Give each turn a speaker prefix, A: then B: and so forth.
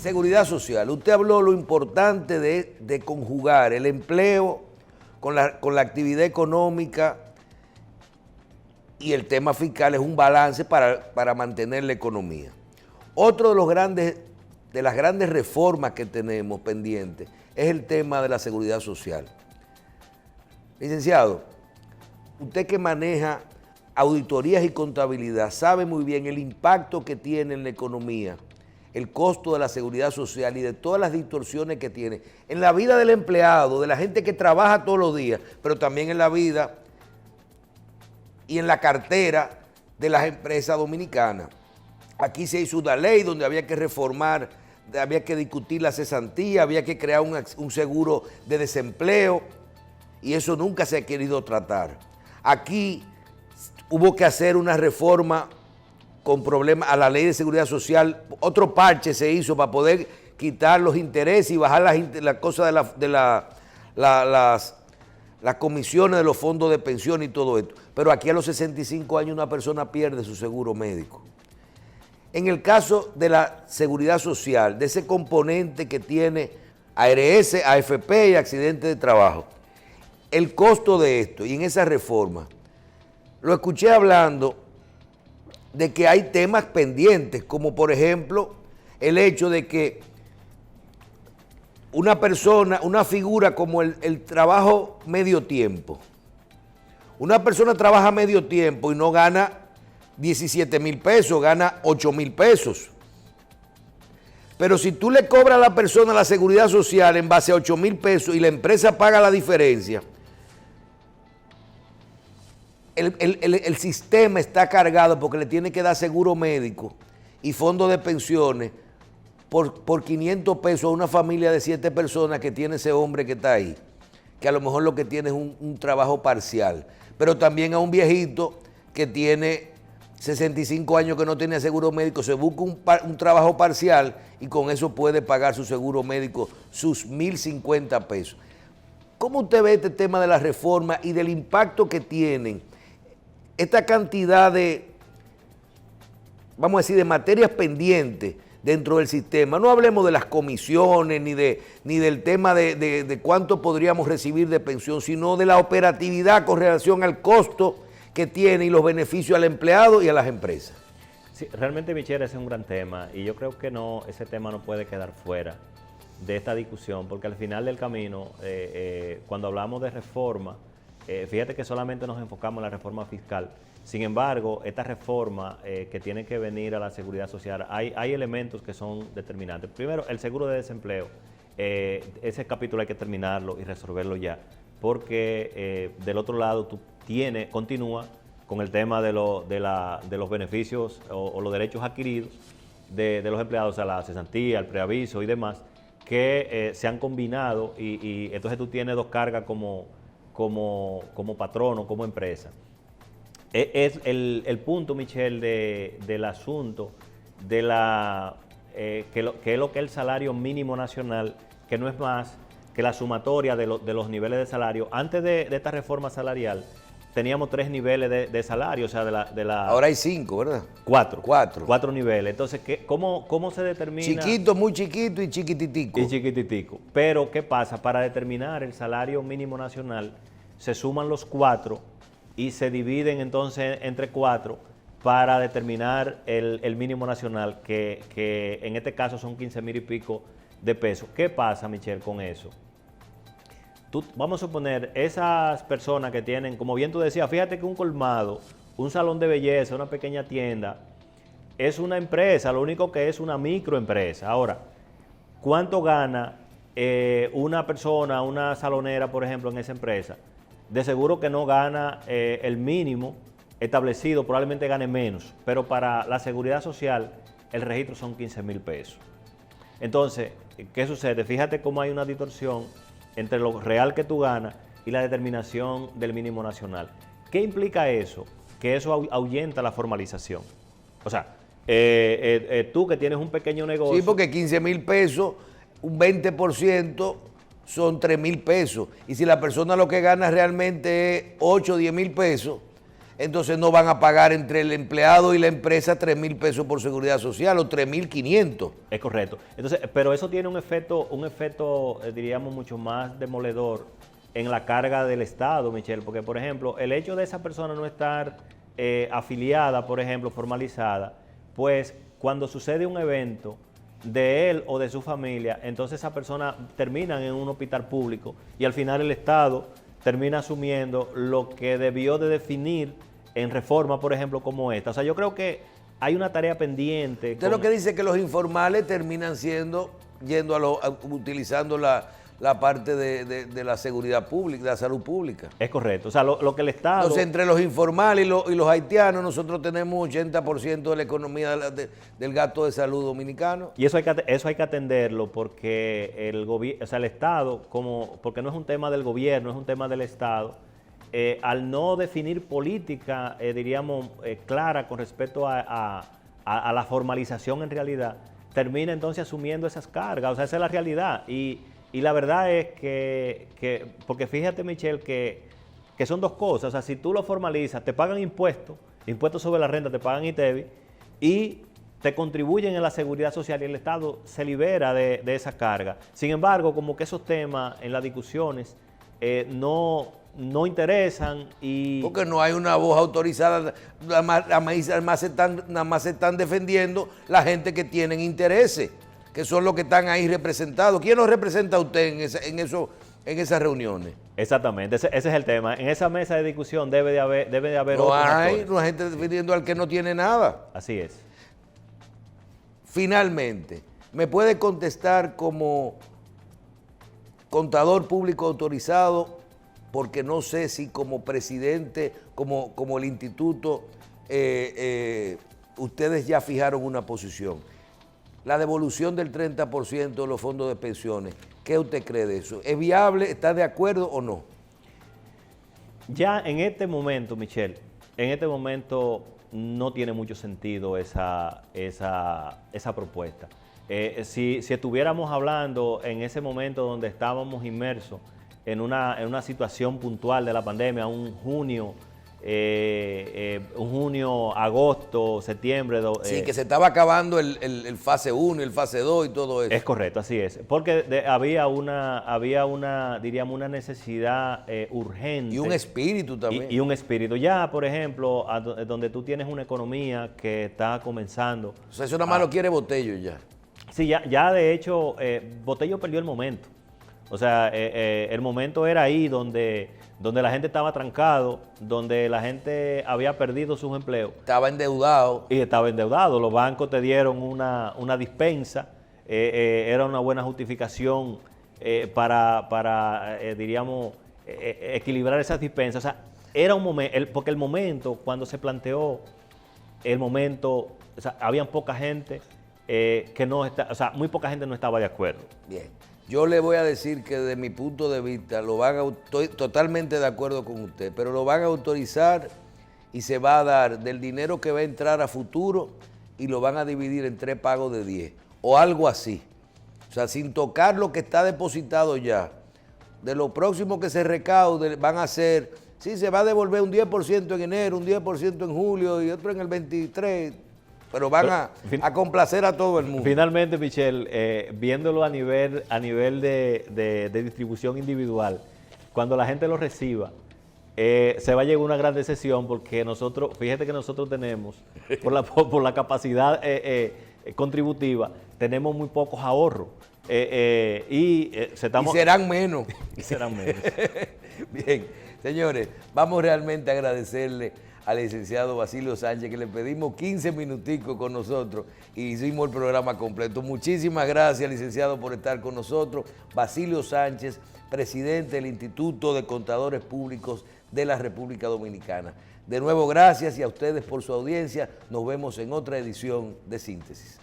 A: Seguridad social. Usted habló lo importante de conjugar el empleo con la actividad económica, y el tema fiscal es un balance para mantener la economía. Otro de las grandes reformas que tenemos pendientes es el tema de la seguridad social. Licenciado, usted que maneja auditorías y contabilidad sabe muy bien el impacto que tiene en la economía el costo de la seguridad social y de todas las distorsiones que tiene en la vida del empleado, de la gente que trabaja todos los días, pero también en la vida y en la cartera de las empresas dominicanas. Aquí se hizo una ley donde había que reformar, había que discutir la cesantía, había que crear un seguro de desempleo, y eso nunca se ha querido tratar. Aquí hubo que hacer una reforma con problemas a la ley de seguridad social, otro parche se hizo para poder quitar los intereses y bajar las cosas las comisiones de los fondos de pensión y todo esto. Pero aquí a los 65 años una persona pierde su seguro médico. En el caso de la seguridad social, de ese componente que tiene ARS, AFP y accidentes de trabajo, el costo de esto y en esa reforma, lo escuché hablando de que hay temas pendientes, como por ejemplo el hecho de que una persona, una figura como el trabajo medio tiempo, una persona trabaja medio tiempo y no gana 17,000 pesos, gana 8,000 pesos. Pero si tú le cobras a la persona la seguridad social en base a 8,000 pesos y la empresa paga la diferencia, el sistema está cargado porque le tiene que dar seguro médico y fondo de pensiones por 500 pesos a una familia de 7 personas que tiene ese hombre que está ahí, que a lo mejor lo que tiene es un trabajo parcial, pero también a un viejito que tiene 65 años que no tiene seguro médico, se busca un trabajo parcial y con eso puede pagar su seguro médico, sus 1,050 pesos. ¿Cómo usted ve este tema de la reforma y del impacto que tienen esta cantidad de, vamos a decir, de materias pendientes dentro del sistema? No hablemos de las comisiones ni del tema de cuánto podríamos recibir de pensión, sino de la operatividad con relación al costo que tiene y los beneficios al empleado y a las empresas.
B: Sí, realmente, Michelle, ese es un gran tema y yo creo que ese tema no puede quedar fuera de esta discusión, porque al final del camino, cuando hablamos de reforma, fíjate que solamente nos enfocamos en la reforma fiscal. Sin embargo, esta reforma que tiene que venir a la seguridad social, hay elementos que son determinantes. Primero, el seguro de desempleo. Ese capítulo hay que terminarlo y resolverlo ya, porque del otro lado tú continúa con el tema de los beneficios o los derechos adquiridos de los empleados a la cesantía, al preaviso y demás, que se han combinado y entonces tú tienes dos cargas como patrono, como empresa. Es el punto, Michelle, del asunto de que es lo que es el salario mínimo nacional, que no es más que la sumatoria de los niveles de salario. Antes de esta reforma salarial teníamos 3 niveles de salario, o sea,
A: Ahora hay 5, ¿verdad?
B: 4.
A: Cuatro.
B: 4 niveles. Entonces, ¿cómo se determina?
A: Chiquito, muy chiquito y chiquititico.
B: Y chiquititico. Pero, ¿qué pasa? Para determinar el salario mínimo nacional, se suman los 4 y se dividen entonces entre 4 para determinar el mínimo nacional, que en este caso son 15,000 y pico de pesos. ¿Qué pasa, Michelle, con eso? Vamos a suponer, esas personas que tienen, como bien tú decías, fíjate que un colmado, un salón de belleza, una pequeña tienda, es una empresa, lo único que es una microempresa. Ahora, ¿cuánto gana una persona, una salonera, por ejemplo, en esa empresa? De seguro que no gana el mínimo establecido, probablemente gane menos, pero para la seguridad social el registro son 15,000 pesos. Entonces, ¿qué sucede? Fíjate cómo hay una distorsión entre lo real que tú ganas y la determinación del mínimo nacional. ¿Qué implica eso? Que eso ahuyenta la formalización. O sea, tú que tienes un pequeño negocio...
A: Sí, porque 15,000 pesos, un 20% son 3,000 pesos. Y si la persona lo que gana realmente es 8 o 10,000 pesos, entonces no van a pagar entre el empleado y la empresa 3.000 pesos por seguridad social o 3.500.
B: Es correcto. Entonces, pero eso tiene un efecto, diríamos, mucho más demoledor en la carga del Estado, Michelle, porque, por ejemplo, el hecho de esa persona no estar afiliada, por ejemplo, formalizada, pues cuando sucede un evento de él o de su familia, entonces esa persona termina en un hospital público y al final el Estado termina asumiendo lo que debió de definir en reforma, por ejemplo, como esta. O sea, yo creo que hay una tarea pendiente.
A: Usted lo que dice es que los informales terminan utilizando la parte de la seguridad pública, de la salud pública.
B: Es correcto. O sea, lo que el Estado...
A: Entonces, entre los informales y los haitianos, nosotros tenemos 80% de la economía del gasto de salud dominicano.
B: Y eso hay que atenderlo porque el Estado, porque no es un tema del gobierno, es un tema del Estado, al no definir política, diríamos, clara con respecto a la formalización en realidad, termina entonces asumiendo esas cargas. O sea, esa es la realidad. Y la verdad es que porque fíjate, Michelle, que son dos cosas. O sea, si tú lo formalizas, te pagan impuestos sobre la renta, te pagan ITEVI, y te contribuyen en la seguridad social y el Estado se libera de esa carga. Sin embargo, como que esos temas en las discusiones no interesan y...
A: Porque no hay una voz autorizada, nada más se están defendiendo la gente que tienen intereses, que son los que están ahí representados. ¿Quién los representa a usted en esas reuniones?
B: Exactamente, ese es el tema. En esa mesa de discusión debe de haber
A: no
B: otros
A: hay
B: actores.
A: una gente defendiendo al que no tiene nada.
B: Así es.
A: Finalmente, ¿me puede contestar como contador público autorizado? Porque no sé si como presidente, como el instituto, ustedes ya fijaron una posición. La devolución del 30% de los fondos de pensiones, ¿qué usted cree de eso? ¿Es viable? ¿Está de acuerdo o no?
B: Ya en este momento, Michelle, no tiene mucho sentido esa propuesta. Si estuviéramos hablando en ese momento donde estábamos inmersos en una situación puntual de la pandemia, un junio, agosto, septiembre.
A: Sí, que se estaba acabando el fase 1, el fase 2 y todo eso.
B: Es correcto, así es. Porque había una, diríamos, una necesidad urgente.
A: Y un espíritu también.
B: Y un espíritu. Ya, por ejemplo, donde tú tienes una economía que está comenzando.
A: O sea, eso nada más lo quiere Botello ya.
B: Sí, ya de hecho, Botello perdió el momento. O sea, el momento era ahí donde la gente estaba trancado, donde la gente había perdido sus empleos.
A: Estaba endeudado.
B: Y estaba endeudado. Los bancos te dieron una dispensa, era una buena justificación para diríamos, equilibrar esas dispensas. O sea, era un momento, porque el momento, cuando se planteó el momento, o sea, había poca gente muy poca gente no estaba de acuerdo.
A: Bien. Yo le voy a decir que desde mi punto de vista estoy totalmente de acuerdo con usted, pero lo van a autorizar y se va a dar del dinero que va a entrar a futuro y lo van a dividir en 3 pagos de 10 o algo así. O sea, sin tocar lo que está depositado ya. De lo próximo que se recaude van a ser, sí, se va a devolver un 10% en enero, un 10% en julio y otro en el 23%. Pero van a complacer a todo el mundo.
B: Finalmente, Michelle, viéndolo a nivel de distribución individual, cuando la gente lo reciba, se va a llegar a una gran decepción porque fíjate que nosotros tenemos, por la capacidad contributiva, tenemos muy pocos ahorros. Y
A: serán menos.
B: Y serán menos.
A: Bien, señores, vamos realmente a agradecerle al licenciado Basilio Sánchez, que le pedimos 15 minuticos con nosotros y hicimos el programa completo. Muchísimas gracias, licenciado, por estar con nosotros. Basilio Sánchez, presidente del Instituto de Contadores Públicos de la República Dominicana. De nuevo, gracias y a ustedes por su audiencia. Nos vemos en otra edición de Síntesis.